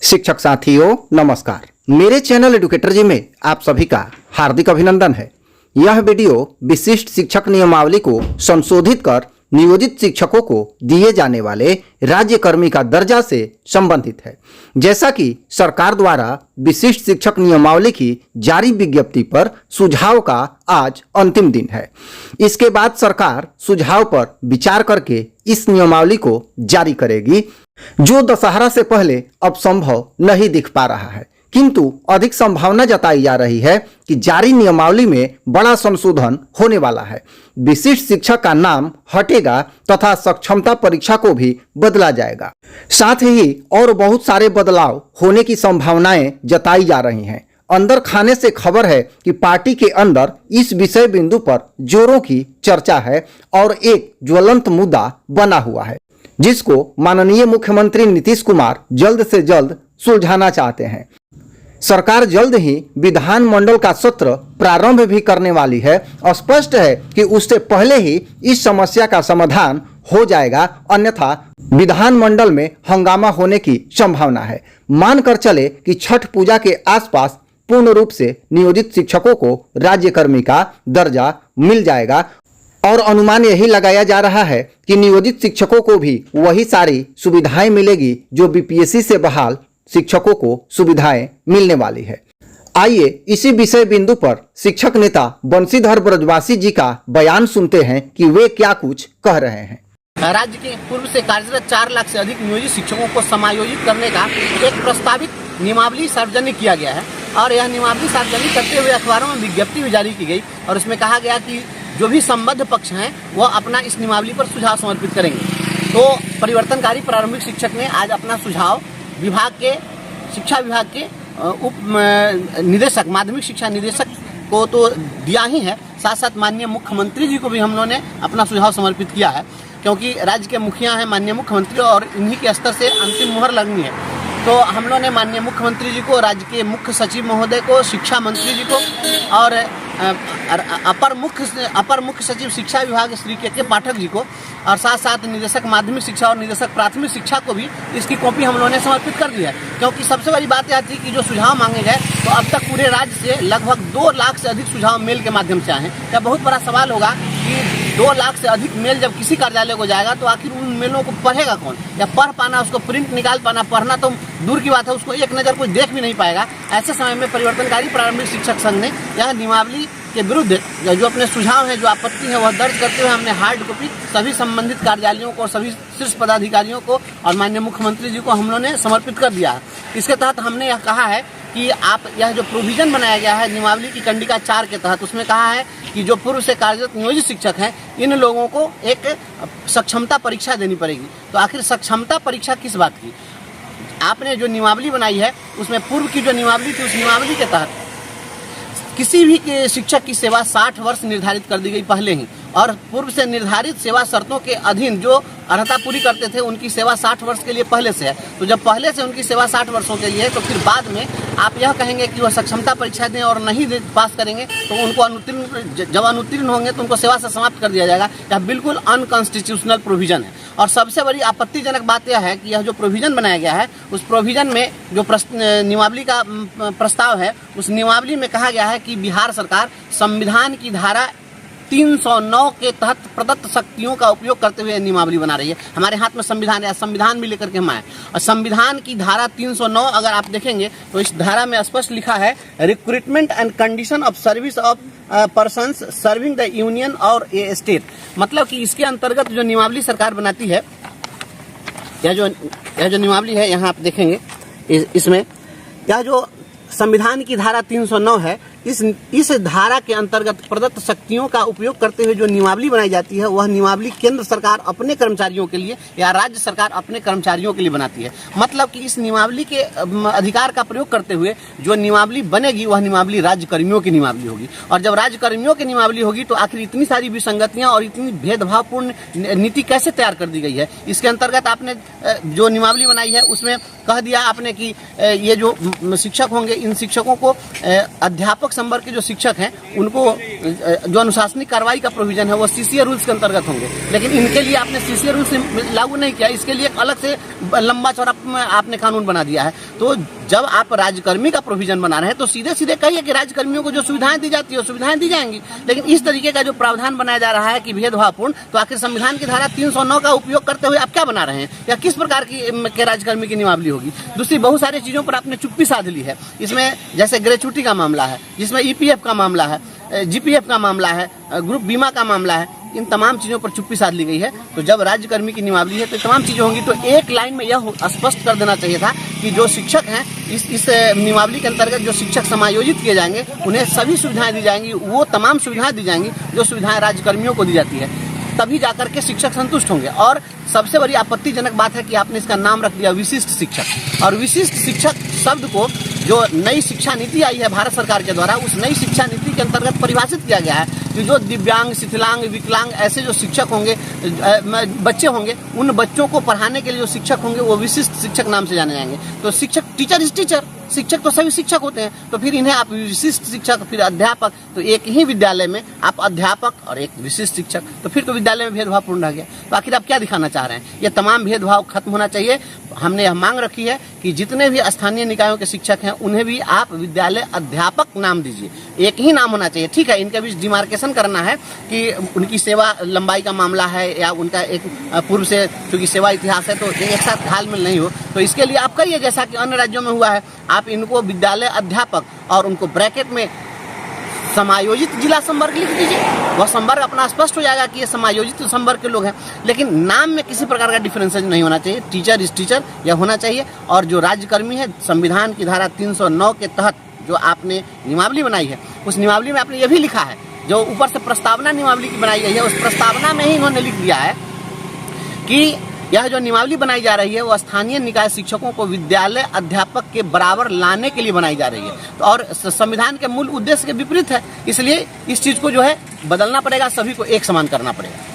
शिक्षक साथियों नमस्कार। मेरे चैनल एडुकेटर जी में आप सभी का हार्दिक अभिनंदन है। यह वीडियो विशिष्ट शिक्षक नियमावली को संशोधित कर नियोजित शिक्षकों को दिए जाने वाले राज्य कर्मी का दर्जा से संबंधित है। जैसा कि सरकार द्वारा विशिष्ट शिक्षक नियमावली की जारी विज्ञप्ति पर सुझाव का आज अंतिम दिन है। इसके बाद सरकार सुझाव पर विचार करके इस नियमावली को जारी करेगी, जो दशहरा से पहले अब संभव नहीं दिख पा रहा है। किंतु अधिक संभावना जताई जा रही है कि जारी नियमावली में बड़ा संशोधन होने वाला है। विशिष्ट शिक्षक का नाम हटेगा तथा सक्षमता परीक्षा को भी बदला जाएगा। साथ ही और बहुत सारे बदलाव होने की संभावनाएं जताई जा रही हैं। अंदर खाने से खबर है कि पार्टी के अंदर इस विषय बिंदु पर जोरों की चर्चा है और एक ज्वलंत मुद्दा बना हुआ है, जिसको माननीय मुख्यमंत्री नीतीश कुमार जल्द से जल्द सुलझाना चाहते हैं। सरकार जल्द ही विधानमंडल का सत्र प्रारंभ भी करने वाली है। स्पष्ट है कि उससे पहले ही इस समस्या का समाधान हो जाएगा, अन्यथा विधानमंडल में हंगामा होने की संभावना है। मानकर चले कि छठ पूजा के आसपास पूर्ण रूप से नियोजित शिक्षकों को राज्य कर्मी का दर्जा मिल जाएगा और अनुमान यही लगाया जा रहा है कि नियोजित शिक्षकों को भी वही सारी सुविधाएं मिलेगी जो बीपीएससी से बहाल शिक्षकों को सुविधाएं मिलने वाली है। आइए इसी विषय बिंदु पर शिक्षक नेता बंशीधर ब्रजवासी जी का बयान सुनते हैं कि वे क्या कुछ कह रहे हैं। राज्य के पूर्व से कार्यरत 4 लाख से अधिक नियोजित शिक्षकों को समायोजित करने का एक प्रस्तावित नियमावली सार्वजनिक किया गया है और यह नियमावली सार्वजनिक करते हुए अखबारों में विज्ञप्ति भी जारी की गई और उसमें कहा गया कि जो भी संबद्ध पक्ष हैं वह अपना इस नियमावली पर सुझाव समर्पित करेंगे। तो परिवर्तनकारी प्रारंभिक शिक्षक ने आज अपना सुझाव विभाग के शिक्षा विभाग के उप निदेशक माध्यमिक शिक्षा निदेशक को तो दिया ही है, साथ साथ माननीय मुख्यमंत्री जी को भी हम लोगों ने अपना सुझाव समर्पित किया है, क्योंकि राज्य के मुखिया हैं माननीय मुख्यमंत्री और इन्हीं के स्तर से अंतिम मुहर लगनी है। तो हम लोगों ने माननीय मुख्यमंत्री जी को, राज्य के मुख्य सचिव महोदय को, शिक्षा मंत्री जी को और अपर मुख्य सचिव शिक्षा विभाग श्री के पाठक जी को और साथ साथ निदेशक माध्यमिक शिक्षा और निदेशक प्राथमिक शिक्षा को भी इसकी कॉपी हम लोगों ने समर्पित कर दी है। क्योंकि सबसे बड़ी बात यह थी कि जो सुझाव मांगे गए तो अब तक पूरे राज्य से लगभग 2 लाख से अधिक सुझाव मेल के माध्यम से आए हैं। यह बहुत बड़ा सवाल होगा कि 2 लाख से अधिक मेल जब किसी कार्यालय को जाएगा तो आखिर उन मेलों को पढ़ेगा कौन, या पढ़ पाना, उसको प्रिंट निकाल पाना, पढ़ना तो दूर की बात है, उसको एक नज़र कोई देख भी नहीं पाएगा। ऐसे समय में परिवर्तनकारी प्रारंभिक शिक्षक संघ ने यह नियमावली के विरुद्ध जो अपने सुझाव हैं, जो आपत्ति है, वह दर्ज करते हुए हमने हार्ड कॉपी सभी संबंधित कार्यालयों को, सभी शीर्ष पदाधिकारियों को और माननीय मुख्यमंत्री जी को हम लोगों ने समर्पित कर दिया है। इसके तहत हमने यह कहा है कि आप यह जो प्रोविजन बनाया गया है नियमावली की कंडिका 4 के तहत, उसमें कहा है कि जो पूर्व से कार्यरत नियोजित शिक्षक हैं इन लोगों को एक सक्षमता परीक्षा देनी पड़ेगी। तो आखिर सक्षमता परीक्षा किस बात की? आपने जो नियमावली बनाई है उसमें पूर्व की जो नियमावली थी, उस नियमावली के तहत किसी भी शिक्षक की सेवा 60 वर्ष निर्धारित कर दी गई पहले ही, और पूर्व से निर्धारित सेवा शर्तों के अधीन जो अर्हता पूरी करते थे उनकी सेवा 60 वर्ष के लिए पहले से है। तो जब पहले से उनकी सेवा 60 वर्षों के लिए है तो फिर बाद में आप यह कहेंगे कि वह सक्षमता परीक्षा दें और नहीं पास करेंगे तो उनको जब अनुत्तीर्ण होंगे तो उनको सेवा से समाप्त कर दिया जाएगा। यह बिल्कुल अनकॉन्स्टिट्यूशनल प्रोविजन है। और सबसे बड़ी आपत्तिजनक बात यह है कि यह जो प्रोविजन बनाया गया है उस प्रोविजन में जो नियमावली का प्रस्ताव है, उस नियमावली में कहा गया है कि बिहार सरकार संविधान की धारा 309 के तहत प्रदत्त शक्तियों का उपयोग करते हुए नियमावली बना रही है। हमारे हाथ में संविधान है, संविधान भी लेकर के हम आए और संविधान की धारा 309 अगर आप देखेंगे तो इस धारा में स्पष्ट लिखा है recruitment and condition of service of persons serving the union और ए स्टेट। मतलब कि इसके अंतर्गत जो नियमावली सरकार बनाती है, यह जो नियमावली है, यहाँ आप देखेंगे इसमें यह जो संविधान की धारा 309 है, इस धारा के अंतर्गत प्रदत्त शक्तियों का उपयोग करते हुए जो नियमावली बनाई जाती है वह नियमावली केंद्र सरकार अपने कर्मचारियों के लिए या राज्य सरकार अपने कर्मचारियों के लिए बनाती है। मतलब कि इस नियमावली के अधिकार का प्रयोग करते हुए जो नियमावली बनेगी वह नियमावली राज्य कर्मियों की नियमावली होगी। और जब राज्य कर्मियों की नियमावली होगी तो आखिर इतनी सारी विसंगतियां और इतनी भेदभावपूर्ण नीति कैसे तैयार कर दी गई है? इसके अंतर्गत आपने जो नियमावली बनाई है उसमें कह दिया आपने कि ये जो शिक्षक होंगे इन शिक्षकों को अध्यापक संवर्ग के जो शिक्षक हैं उनको जो अनुशासनिक कार्रवाई का प्रोविजन है वो सीसीए रूल्स के अंतर्गत होंगे, लेकिन इनके लिए आपने सीसीए रूल्स लागू नहीं किया, इसके लिए एक अलग से लंबा चौड़ा आपने कानून बना दिया है। तो जब आप राज्यकर्मी का प्रोविजन बना रहे हैं तो सीधे सीधे कहिए कि राज्यकर्मियों को जो सुविधाएं दी जाती है वो सुविधाएं दी जाएंगी, लेकिन इस तरीके का जो प्रावधान बनाया जा रहा है कि भेदभावपूर्ण, तो आखिर संविधान की धारा 309 का उपयोग करते हुए आप क्या बना रहे हैं, या किस प्रकार की राज्यकर्मी की नियमावली होगी। दूसरी बहुत सारी चीजों पर आपने चुप्पी साध ली है, इसमें जैसे ग्रेचुटी का मामला है, जिसमें ईपीएफ का मामला है, जीपीएफ का मामला है, ग्रुप बीमा का मामला है, इन तमाम चीज़ों पर चुप्पी साध ली गई है। तो जब राज्यकर्मी की नियमावली है तो तमाम चीज़ें होंगी, तो एक लाइन में यह स्पष्ट कर देना चाहिए था कि जो शिक्षक हैं इस नियमावली के अंतर्गत जो शिक्षक समायोजित किए जाएंगे उन्हें सभी सुविधाएं दी जाएंगी, वो तमाम सुविधाएं दी जाएंगी जो सुविधाएं राज्यकर्मियों को दी जाती है, तभी जाकर के शिक्षक संतुष्ट होंगे। और सबसे बड़ी आपत्तिजनक बात है कि आपने इसका नाम रख दिया विशिष्ट शिक्षक, और विशिष्ट शिक्षक शब्द को जो नई शिक्षा नीति आई है भारत सरकार के द्वारा, उस नई शिक्षा नीति के अंतर्गत परिभाषित किया गया है कि जो दिव्यांग, शिथिलांग, विकलांग ऐसे जो शिक्षक होंगे, बच्चे होंगे, उन बच्चों को पढ़ाने के लिए जो शिक्षक होंगे वो विशिष्ट शिक्षक नाम से जाने जाएंगे। तो शिक्षक, टीचर इज टीचर, शिक्षक तो सभी शिक्षक होते हैं, तो फिर इन्हें आप विशिष्ट शिक्षक, फिर अध्यापक, तो एक ही विद्यालय में आप अध्यापक और एक विशिष्ट शिक्षक, तो फिर तो विद्यालय में भेदभावपूर्ण रह गया। तो आखिर आप क्या दिखाना चाह रहे हैं? ये तमाम भेदभाव खत्म होना चाहिए। हमने यह मांग रखी है कि जितने भी स्थानीय निकायों के शिक्षक हैं उन्हें भी आप विद्यालय अध्यापक नाम दीजिए, एक ही नाम होना चाहिए। ठीक है, इनके बीच डिमार्केशन करना है कि उनकी सेवा लंबाई का मामला है या उनका एक पूर्व से चूंकि सेवा इतिहास है, तो एक साथ घालमेल नहीं हो, तो इसके लिए आप करिए जैसा कि अन्य राज्यों में हुआ है, आप इनको विद्यालय अध्यापक और उनको ब्रैकेट में समायोजित जिला संवर्ग लिख दीजिए, वह संवर्ग अपना स्पष्ट हो जाएगा कि ये समायोजित संवर्ग के लोग हैं। लेकिन नाम में किसी प्रकार का डिफरेंस नहीं होना चाहिए, टीचर इज टीचर यह होना चाहिए। और जो राज्यकर्मी है, संविधान की धारा 309 के तहत जो आपने नियमावली बनाई है, उस नियमावली में आपने ये भी लिखा है, जो ऊपर से प्रस्तावना नियमावली की बनाई गई है, उस प्रस्तावना में ही इन्होंने लिख दिया है कि यह जो नियमावली बनाई जा रही है वो स्थानीय निकाय शिक्षकों को विद्यालय अध्यापक के बराबर लाने के लिए बनाई जा रही है, तो और संविधान के मूल उद्देश्य के विपरीत है। इसलिए इस चीज को जो है बदलना पड़ेगा, सभी को एक समान करना पड़ेगा।